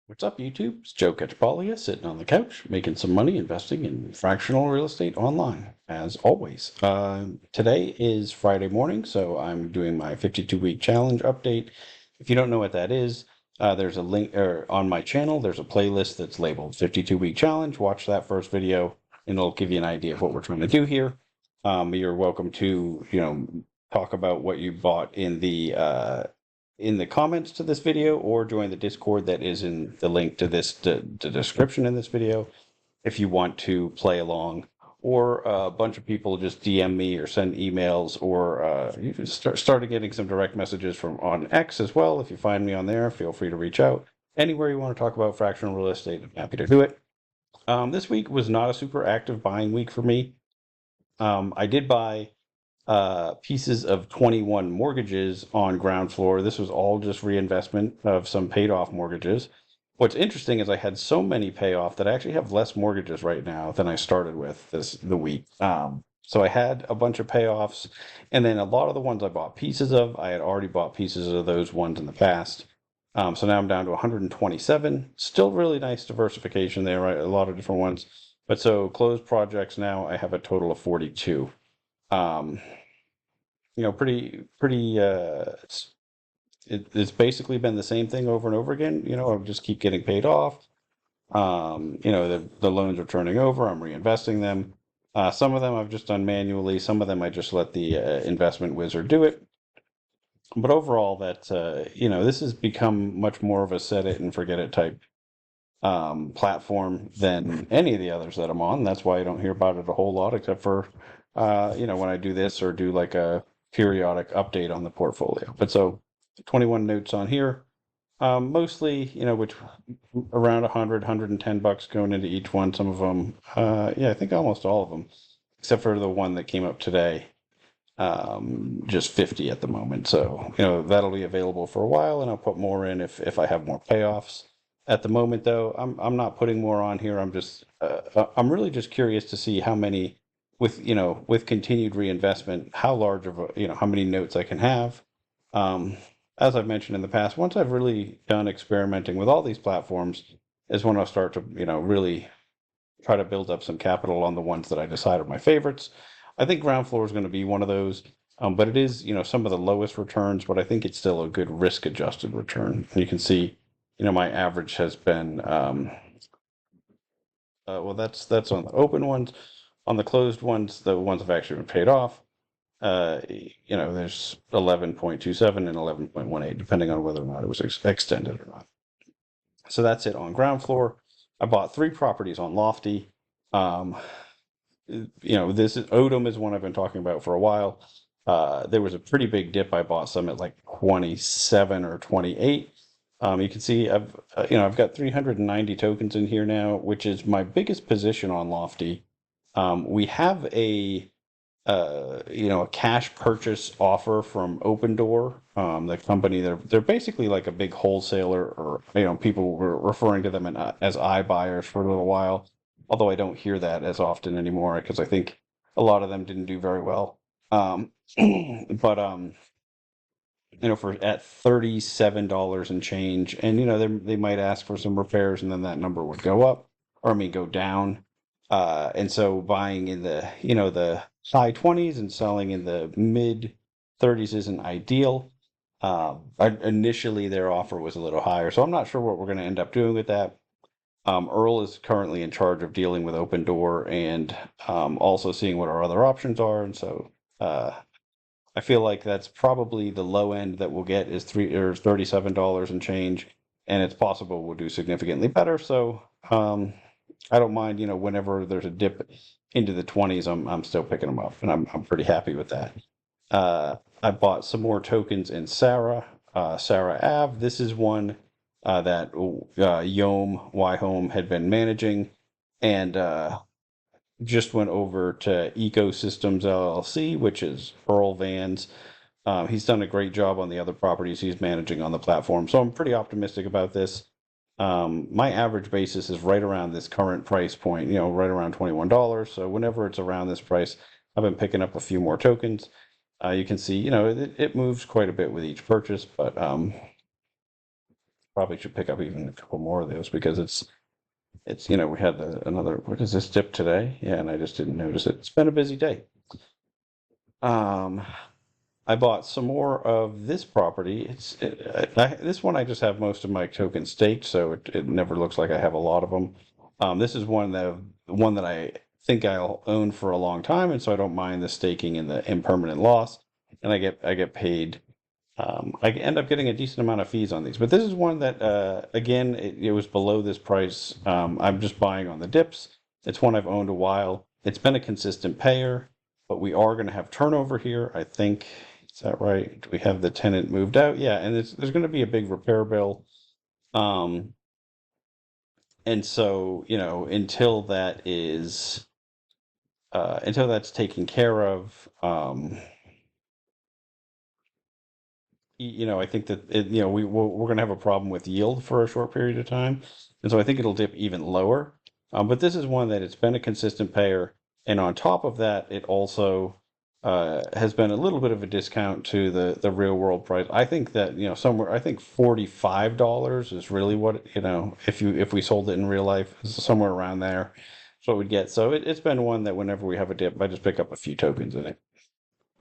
What's up, YouTube? It's Joe Catchpollia sitting on the couch making some money investing in fractional real estate online, as always. Today is Friday morning, so I'm doing my 52-week challenge update. If you don't know what that is, there's a link on my channel. There's a playlist that's labeled 52-week challenge. Watch that first video, and it'll give you an idea of what we're trying to do here. You're welcome to, talk about what you bought in the comments to this video, or join the Discord that is in the link to the description in this video if you want to play along. Or a bunch of people just DM me or send emails, or you can started getting some direct messages from on X as well. If you find me on there, feel free to reach out. Anywhere you want to talk about fractional real estate, I'm happy to do it. This week was not a super active buying week for me. I did buy pieces of 21 mortgages on ground floor. This was all just reinvestment of some paid off mortgages. What's interesting is I had so many pay off that I actually have less mortgages right now than I started with the week. So I had a bunch of payoffs, and then a lot of the ones I bought pieces of, I had already bought pieces of those ones in the past. So now I'm down to 127. Still really nice diversification there, right? A lot of different ones. But so closed projects now, I have a total of 42. Um, pretty it's basically been the same thing over and over again. I just keep getting paid off. The loans are turning over, I'm reinvesting them. Some of them I've just done manually, some of them I just let the investment wizard do it. But overall, this has become much more of a set it and forget it type platform than any of the others that I'm on. That's why I don't hear about it a whole lot, except for when I do this or do like a periodic update on the portfolio. But so 21 notes on here, mostly, which around 110 bucks going into each one. Some of them, I think almost all of them, except for the one that came up today, just 50 at the moment. So, that'll be available for a while, and I'll put more in if I have more payoffs. At the moment, though, I'm not putting more on here. I'm really just curious to see how many, with continued reinvestment, how large of how many notes I can have. As I've mentioned in the past, once I've really done experimenting with all these platforms, is when I'll start to, really try to build up some capital on the ones that I decide are my favorites. I think ground floor is going to be one of those, but it is, some of the lowest returns, but I think it's still a good risk adjusted return. And you can see, my average has been, well, that's on the open ones. On the closed ones, the ones have actually been paid off. There's 11.27 and 11.18, depending on whether or not it was extended or not. So that's it on ground floor. I bought 3 properties on Lofty. This is Odom is one I've been talking about for a while. There was a pretty big dip. I bought some at like 27 or 28. You can see I've got 390 tokens in here now, which is my biggest position on Lofty. We have a cash purchase offer from Open Door, the company. They're basically like a big wholesaler, or people were referring to them as iBuyers for a little while. Although I don't hear that as often anymore because I think a lot of them didn't do very well. But for at $37 and change, and they might ask for some repairs, and then that number would go up, or go down. And so buying in the high 20s and selling in the mid 30s isn't ideal. Initially their offer was a little higher, so I'm not sure what we're going to end up doing with that. Earl is currently in charge of dealing with Open Door and also seeing what our other options are, and so I feel like that's probably the low end that we'll get is $37 and change, and it's possible we'll do significantly better. So I don't mind, whenever there's a dip into the 20s, I'm still picking them up, and I'm pretty happy with that. I bought some more tokens in Sarah Ave. This is one that Y Home had been managing, and just went over to Ecosystems LLC, which is Earl Van's. He's done a great job on the other properties he's managing on the platform, so I'm pretty optimistic about this. My average basis is right around this current price point, right around $21. So whenever it's around this price, I've been picking up a few more tokens. You can see, it moves quite a bit with each purchase, but probably should pick up even a couple more of those because it's we had another, what is this dip today? Yeah, and I just didn't notice it. It's been a busy day. Um, I bought some more of this property. This one I just have most of my tokens staked, so it never looks like I have a lot of them. This is one that I think I'll own for a long time, and so I don't mind the staking and the impermanent loss, and I get paid. I end up getting a decent amount of fees on these, but this is one that again it was below this price. I'm just buying on the dips. It's one I've owned a while. It's been a consistent payer, but we are going to have turnover here, I think. Is that right? Do we have the tenant moved out? Yeah, and there's going to be a big repair bill. Um, and so, until that's taken care of, I think that we're going to have a problem with yield for a short period of time, and so I think it'll dip even lower. But this is one that it's been a consistent payer, and on top of that, it also has been a little bit of a discount to the real world price. I think that somewhere I think $45 is really what if we sold it in real life, somewhere around there. That's what we'd get. So it's been one that whenever we have a dip, I just pick up a few tokens in it.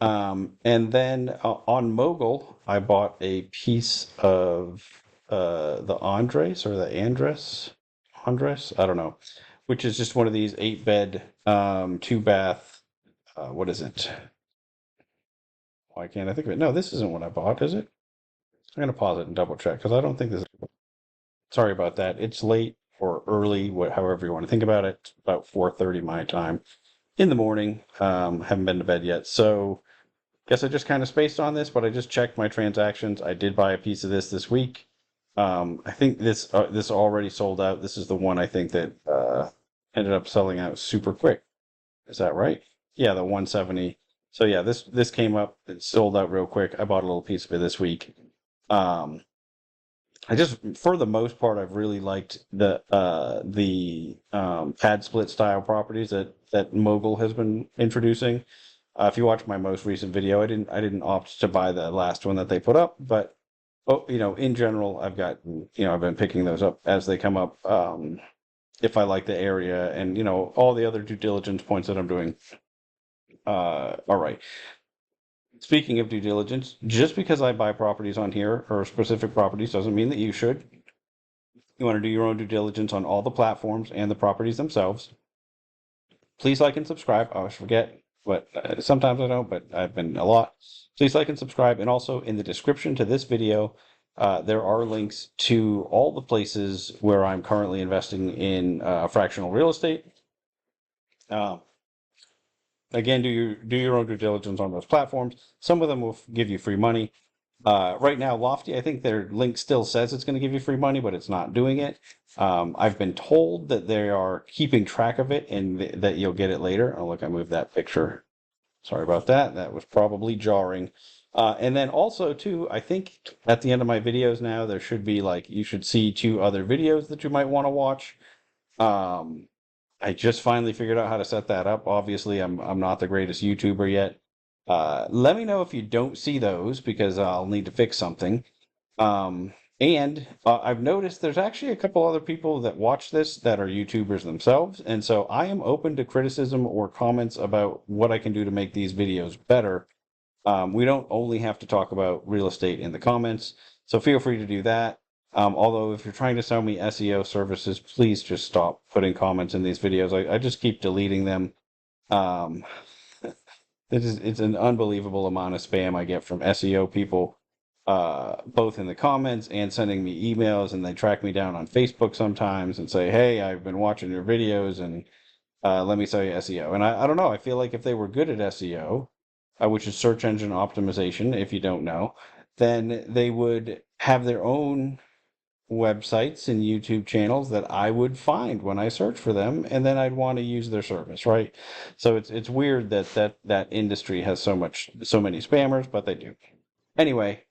And then on Mogul, I bought a piece of the Andres or the Andres, I don't know, which is just one of these 8-bed, 2-bath. What is it? Why can't I think of it? No, this isn't what I bought, is it? I'm gonna pause it and double check because I don't think this. Sorry about that. It's late or early, however you want to think about it. It's about 4:30 my time in the morning. Haven't been to bed yet, so. Guess I just kind of spaced on this, but I just checked my transactions. I did buy a piece of this week. I think this already sold out. This is the one I think that ended up selling out super quick. Is that right? Yeah, the 170. So yeah, this came up. It sold out real quick. I bought a little piece of it this week. Um, I just, for the most part, I've really liked the pad split style properties that Mogul has been introducing. If you watch my most recent video, I didn't opt to buy the last one that they put up, but in general, I've been picking those up as they come up. If I like the area and all the other due diligence points that I'm doing. All right. Speaking of due diligence, just because I buy properties on here or specific properties doesn't mean that you should. You want to do your own due diligence on all the platforms and the properties themselves. Please like and subscribe. I always forget, but sometimes I don't, but I've been a lot. Please like and subscribe. And also in the description to this video, there are links to all the places where I'm currently investing in fractional real estate. Again, do your own due diligence on those platforms. Some of them will give you free money. Right now, Lofty, I think their link still says it's going to give you free money, but it's not doing it. I've been told that they are keeping track of it and that you'll get it later. Oh, look, I moved that picture. Sorry about that. That was probably jarring. And then also, too, I think at the end of my videos now, there should be you should see 2 other videos that you might want to watch. I just finally figured out how to set that up. Obviously, I'm not the greatest YouTuber yet. Let me know if you don't see those because I'll need to fix something. And I've noticed there's actually a couple other people that watch this that are YouTubers themselves. And so I am open to criticism or comments about what I can do to make these videos better. We don't only have to talk about real estate in the comments. So feel free to do that. Although if you're trying to sell me SEO services, please just stop putting comments in these videos. I just keep deleting them. Um, it's an unbelievable amount of spam I get from SEO people, both in the comments and sending me emails, and they track me down on Facebook sometimes and say, "Hey, I've been watching your videos, and let me sell you SEO." And I don't know. I feel like if they were good at SEO, which is search engine optimization, if you don't know, then they would have their own websites and YouTube channels that I would find when I search for them, and then I'd want to use their service, right? So it's weird that industry has so many spammers, but they do. Anyway,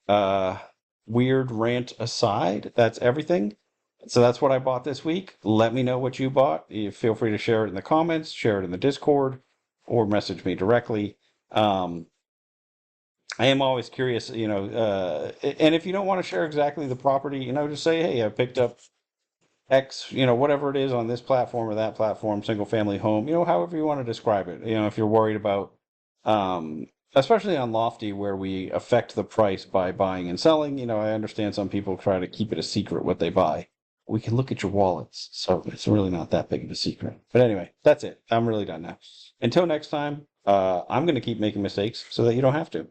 weird rant aside, that's everything. So that's what I bought this week. Let me know what you bought. You feel free to share it in the comments, share it in the Discord, or message me directly. I am always curious, and if you don't want to share exactly the property, just say, hey, I picked up X, whatever it is on this platform or that platform, single family home, however you want to describe it. If you're worried about, especially on Lofty where we affect the price by buying and selling, I understand some people try to keep it a secret what they buy. We can look at your wallets, so it's really not that big of a secret. But anyway, that's it. I'm really done now. Until next time, I'm going to keep making mistakes so that you don't have to.